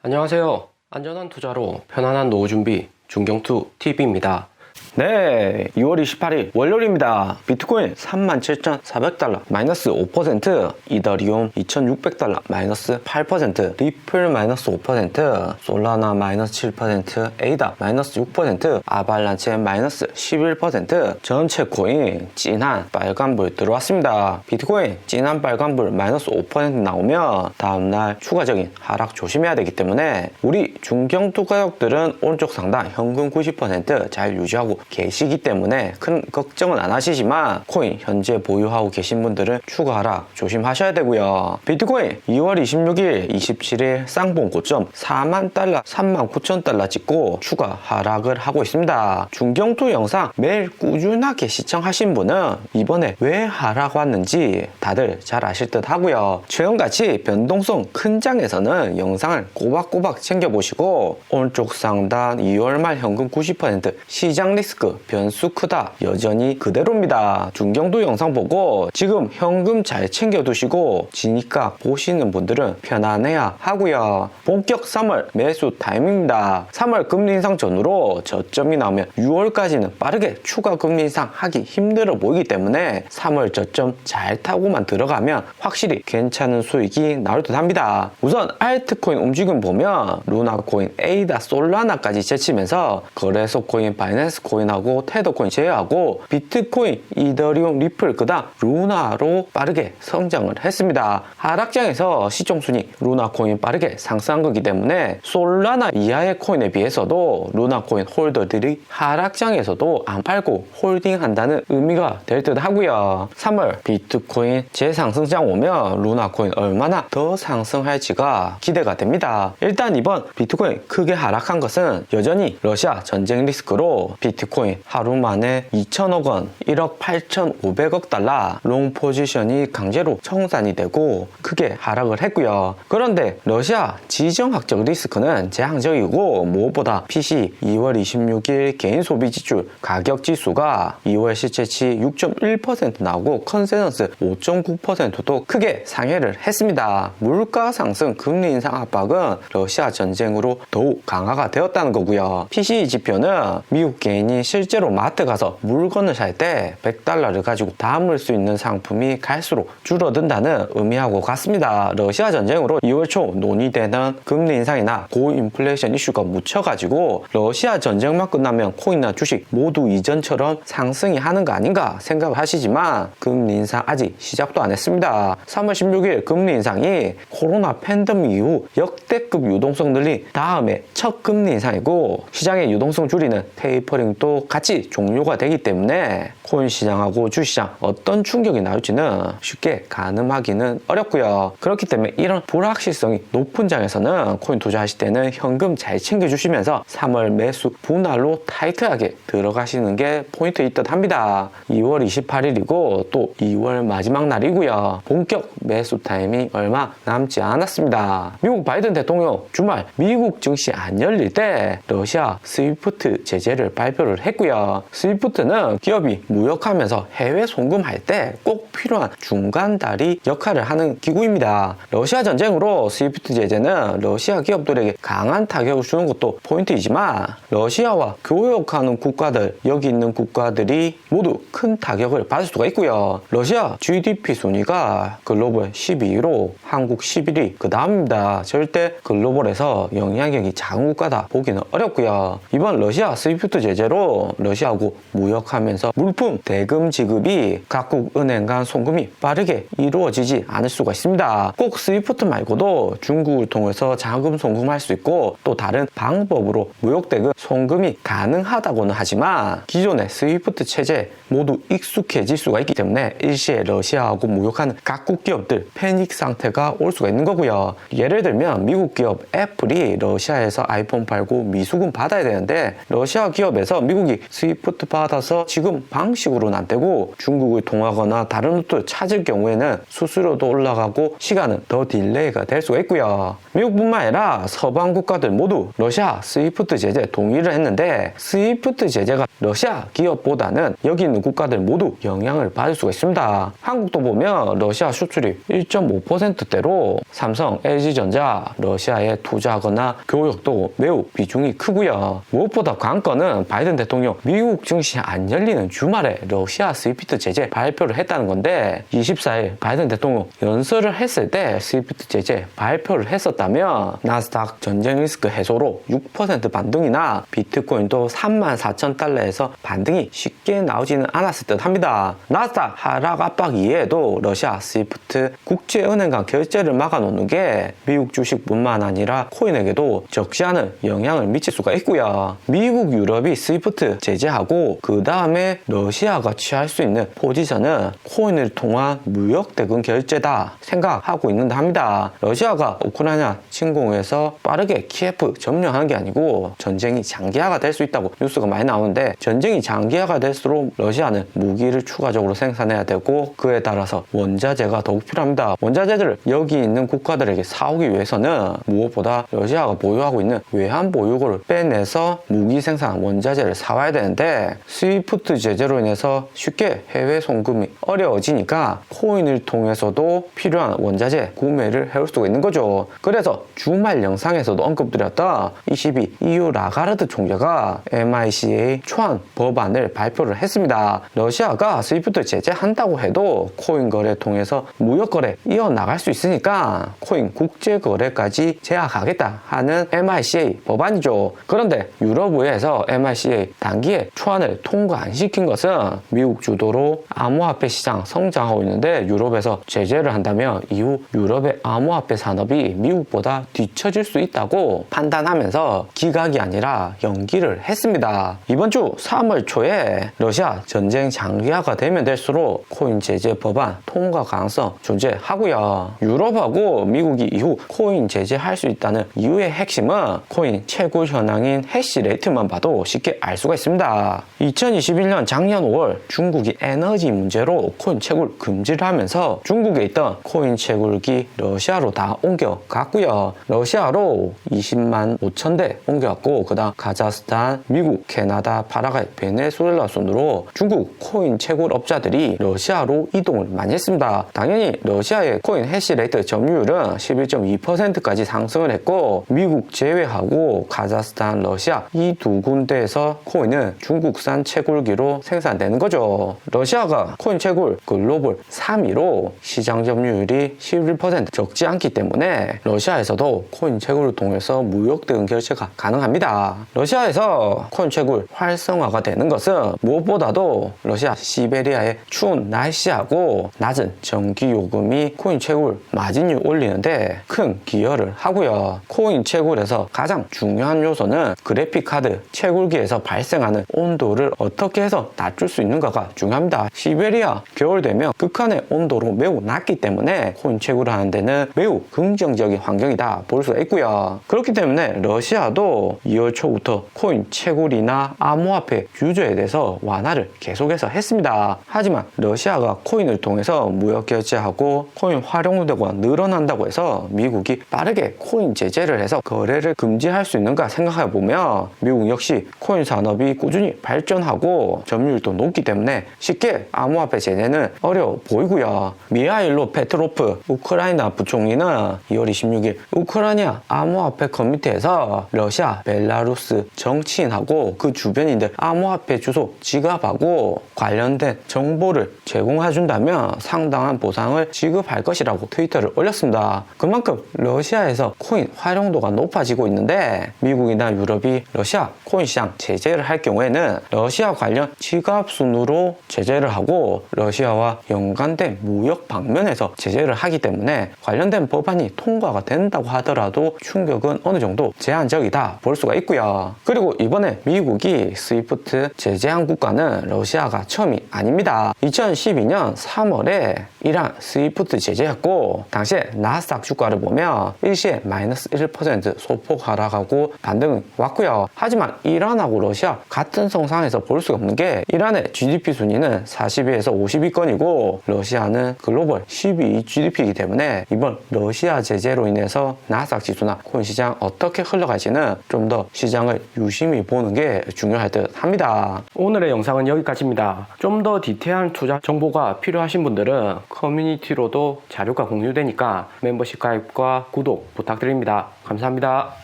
안녕하세요. 안전한 투자로 편안한 노후 준비 중경투 TV입니다. 네, 6월 28일 월요일입니다. 비트코인 37,400달러 마이너스 5%, 이더리움 2,600달러 마이너스 8%, 리플 마이너스 5%, 솔라나 마이너스 7%, 에이다 마이너스 6%, 아발란체 마이너스 11%, 전체 코인 진한 빨간불 들어왔습니다. 비트코인 진한 빨간불 마이너스 5% 나오면 다음날 추가적인 하락 조심해야 되기 때문에 우리 중경투 가격들은 오른쪽 상단 현금 90% 잘 유지하고 계시기 때문에 큰 걱정은 안 하시지만 코인 현재 보유하고 계신 분들은 추가 하락 조심하셔야 되고요. 비트코인 2월 26일, 27일 쌍봉 고점 4만 달러, 3만 9천 달러 찍고 추가 하락을 하고 있습니다. 중경투 영상 매일 꾸준하게 시청하신 분은 이번에 왜 하락 왔는지 다들 잘 아실 듯 하고요. 최근같이 변동성 큰 장에서는 영상을 꼬박꼬박 챙겨보시고 오른쪽 상단 2월 말 현금 90% 시장 리스크 변수 크다 여전히 그대로입니다. 중경투 영상 보고 지금 현금 잘 챙겨두시고 지니까 보시는 분들은 편안해야 하고요. 본격 3월 매수 타임입니다. 3월 금리 인상 전후로 저점이 나오면 6월까지는 빠르게 추가 금리 인상 하기 힘들어 보이기 때문에 3월 저점 잘 타고만 들어가면 확실히 괜찮은 수익이 나올 듯 합니다. 우선 알트코인 움직임 보면 루나코인, 에이다, 솔라나까지 제치면서 거래소 코인, 바이낸스 코인하고 테더코인 제외하고 비트코인, 이더리움, 리플 그다음 루나로 빠르게 성장을 했습니다. 하락장에서 시총순위 루나코인 빠르게 상승한 거기 때문에 솔라나 이하의 코인에 비해서도 루나코인 홀더들이 하락장에서도 안 팔고 홀딩한다는 의미가 될 듯 하고요. 3월 비트코인 재상승장 오면 루나코인 얼마나 더 상승할지가 기대가 됩니다. 일단 이번 비트코인 크게 하락한 것은 여전히 러시아 전쟁 리스크로 비트코인 하루 만에 2천억 원, 1억 8,500억 달러 롱 포지션이 강제로 청산이 되고 크게 하락을 했고요. 그런데 러시아 지정학적 리스크는 제한적이고 무엇보다 PC 2월 26일 개인 소비 지출 가격 지수가 2월 실제치 6.1% 나오고 컨센서스 5.9%도 크게 상회를 했습니다. 물가 상승, 금리 인상 압박은 러시아 전쟁으로 더욱 강화가 되었다는 거고요. PC 지표는 미국 개인이 실제로 마트 가서 물건을 살 때 100달러를 가지고 담을 수 있는 상품이 갈수록 줄어든다는 의미하고 같습니다. 러시아 전쟁으로 2월 초 논의되는 금리 인상이나 고인플레이션 이슈가 묻혀가지고 러시아 전쟁만 끝나면 코인이나 주식 모두 이전처럼 상승이 하는 거 아닌가 생각을 하시지만 금리 인상 아직 시작도 안 했습니다. 3월 16일 금리 인상이 코로나 팬데믹 이후 역대급 유동성 늘린 다음에 첫 금리 인상이고 시장의 유동성 줄이는 테이퍼링도 같이 종료가 되기 때문에 코인 시장하고 주시장 어떤 충격이 나올지는 쉽게 가늠하기는 어렵고요. 그렇기 때문에 이런 불확실성이 높은 장에서는 코인 투자하실 때는 현금 잘 챙겨주시면서 3월 매수 분할로 타이트하게 들어가시는 게 포인트일 듯 합니다. 2월 28일이고 또 2월 마지막 날이고요. 본격 매수 타임이 얼마 남지 않았습니다. 미국 바이든 대통령 주말 미국 증시 안 열릴 때 러시아 스위프트 제재를 발표를 했고요. 스위프트는 기업이 무역하면서 해외 송금할 때 꼭 필요한 중간 다리 역할을 하는 기구입니다. 러시아 전쟁으로 스위프트 제재는 러시아 기업들에게 강한 타격을 주는 것도 포인트이지만 러시아와 교역하는 국가들, 여기 있는 국가들이 모두 큰 타격을 받을 수가 있고요. 러시아 GDP 순위가 글로벌 12위로 한국 11위 그 다음입니다. 절대 글로벌에서 영향력이 작은 국가다 보기는 어렵고요. 이번 러시아 스위프트 제재로 러시아하고 무역하면서 물품 대금 지급이 각국 은행 간 송금이 빠르게 이루어지지 않을 수가 있습니다. 꼭 스위프트 말고도 중국을 통해서 자금 송금할 수 있고 또 다른 방법으로 무역 대금 송금이 가능하다고는 하지만 기존의 스위프트 체제 모두 익숙해질 수가 있기 때문에 일시에 러시아하고 무역하는 각국 기업들 패닉 상태가 올 수가 있는 거고요. 예를 들면 미국 기업 애플이 러시아에서 아이폰 팔고 미수금 받아야 되는데 러시아 기업에서 통해서 미국이 스위프트 받아서 지금 방식으로는 안 되고 중국을 통하거나 다른 루트 찾을 경우에는 수수료도 올라가고 시간은 더 딜레이가 될 수가 있고요. 미국뿐만 아니라 서방 국가들 모두 러시아 스위프트 제재 동의를 했는데 스위프트 제재가 러시아 기업보다는 여기 있는 국가들 모두 영향을 받을 수가 있습니다. 한국도 보면 러시아 수출입 1.5%대로 삼성, LG전자 러시아에 투자하거나 교역도 매우 비중이 크고요. 무엇보다 관건은 바이든 대통령 미국 증시 안 열리는 주말에 러시아 스위프트 제재 발표를 했다는 건데 24일 바이든 대통령 연설을 했을 때 스위프트 제재 발표를 했었다면 나스닥 전쟁 리스크 해소로 6% 반등이나 비트코인도 34,000달러에서 반등이 쉽게 나오지는 않았을 듯 합니다. 나스닥 하락 압박 이외에도 러시아 스위프트 국제은행 간 결제를 막아놓는 게 미국 주식뿐만 아니라 코인에게도 적지 않은 영향을 미칠 수가 있고요. 미국, 유럽이 스위프트 제재하고 그 다음에 러시아가 취할 수 있는 포지션은 코인을 통한 무역 대금 결제다 생각하고 있는다 합니다. 러시아가 우크라이나 침공해서 빠르게 키예프 점령한 게 아니고 전쟁이 장기화가 될 수 있다고 뉴스가 많이 나오는데 전쟁이 장기화가 될수록 러시아는 무기를 추가적으로 생산해야 되고 그에 따라서 원자재가 더욱 필요합니다. 원자재들을 여기 있는 국가들에게 사오기 위해서는 무엇보다 러시아가 보유하고 있는 외환 보유고를 빼내서 무기 생산 원자재를 사와야 되는데 스위프트 제재로 인해서 쉽게 해외 송금이 어려워지니까 코인을 통해서도 필요한 원자재 구매를 해올 수가 있는 거죠. 그래서 주말 영상에서도 언급드렸던 22 EU 라가르드 총재가 MICA 초안 법안을 발표를 했습니다. 러시아가 스위프트 제재한다고 해도 코인 거래 통해서 무역 거래 이어나갈 수 있으니까 코인 국제 거래까지 제약하겠다 하는 MICA 법안이죠. 그런데 유럽의회에서 MICA 단기에 초안을 통과 안 시킨 것은 미국 주도로 암호화폐 시장 성장하고 있는데 유럽에서 제재를 한다면 이후 유럽의 암호화폐 산업이 미국보다 뒤처질 수 있다고 판단하면서 기각이 아니라 연기를 했습니다. 이번 주 3월 초에 러시아 전쟁 장기화가 되면 될수록 코인 제재 법안 통과 가능성 존재하고요. 유럽하고 미국이 이후 코인 제재할 수 있다는 이유의 핵심은 코인 채굴 현황인 해시 레이트만 봐도 쉽게 알 수가 있습니다. 2021년 작년 5월 중국이 에너지 문제로 코인 채굴 금지를 하면서 중국에 있던 코인 채굴기 러시아로 다 옮겨갔고요. 러시아로 20만 5천 대 옮겨갔고 그 다음 카자흐스탄, 미국, 캐나다, 파라과이, 베네수엘라 순으로 중국 코인 채굴 업자들이 러시아로 이동을 많이 했습니다. 당연히 러시아의 코인 해시레이트 점유율은 11.2%까지 상승을 했고 미국 제외하고 카자흐스탄, 러시아 이 두 군데에서 코인은 중국산 채굴기로 생산되는 거죠. 러시아가 코인 채굴 글로벌 3위로 시장 점유율이 11% 적지 않기 때문에 러시아에서도 코인 채굴을 통해서 무역 대금 결제가 가능합니다. 러시아에서 코인 채굴 활성화가 되는 것은 무엇보다도 러시아 시베리아의 추운 날씨하고 낮은 전기 요금이 코인 채굴 마진율 올리는데 큰 기여를 하고요. 코인 채굴에서 가장 중요한 요소는 그래픽 카드 채굴기에서 발생하는 온도를 어떻게 해서 낮출 수 있는가가 중요합니다. 시베리아 겨울 되면 극한의 온도로 매우 낮기 때문에 코인 채굴을 하는 데는 매우 긍정적인 환경이다 볼 수가 있고요. 그렇기 때문에 러시아도 2월 초부터 코인 채굴이나 암호화폐 규제에 대해서 완화를 계속해서 했습니다. 하지만 러시아가 코인을 통해서 무역 결제하고 코인 활용도가 늘어난다고 해서 미국이 빠르게 코인 제재를 해서 거래를 금지할 수 있는가 생각해 보면 미국 역시 코인 산업이 꾸준히 발전하고 점유율도 높기 때문에 쉽게 암호화폐 제재는 어려워 보이고요. 미하일로 페트로프 우크라이나 부총리는 2월 26일 우크라이나 암호화폐 커뮤니티에서 러시아, 벨라루스 정치인하고 그 주변인들 암호화폐 주소 지갑하고 관련된 정보를 제공해준다면 상당한 보상을 지급할 것이라고 트위터를 올렸습니다. 그만큼 러시아에서 코인 활용도가 높아지고 있는데 미국이나 유럽이 러시아 코인 시장 제재를 할 경우에는 러시아 관련 지갑 순으로 제재를 하고 러시아와 연관된 무역 방면에서 제재를 하기 때문에 관련된 법안이 통과가 된다고 하더라도 충격은 어느 정도 제한적이다 볼 수가 있고요. 그리고 이번에 미국이 스위프트 제재한 국가는 러시아가 처음이 아닙니다. 2012년 3월에 이란 스위프트 제재했고 당시에 나스닥 주가를 보면 일시에 마이너스 1% 소폭 하락하고 반등이 왔고요. 하지만 이란하고 러시아 같은 성상에서 볼 수가 없는 게 이란의 GDP 순위는 40위에서 50위권이고 러시아는 글로벌 12위 GDP이기 때문에 이번 러시아 제재로 인해서 나스닥 지수나 코인 시장 어떻게 흘러갈지는 좀 더 시장을 유심히 보는 게 중요할 듯 합니다. 오늘의 영상은 여기까지입니다. 좀 더 디테일한 투자 정보가 필요하신 분들은 커뮤니티로도 자료가 공유되니까 멤버십 가입과 구독 부탁드립니다. 감사합니다.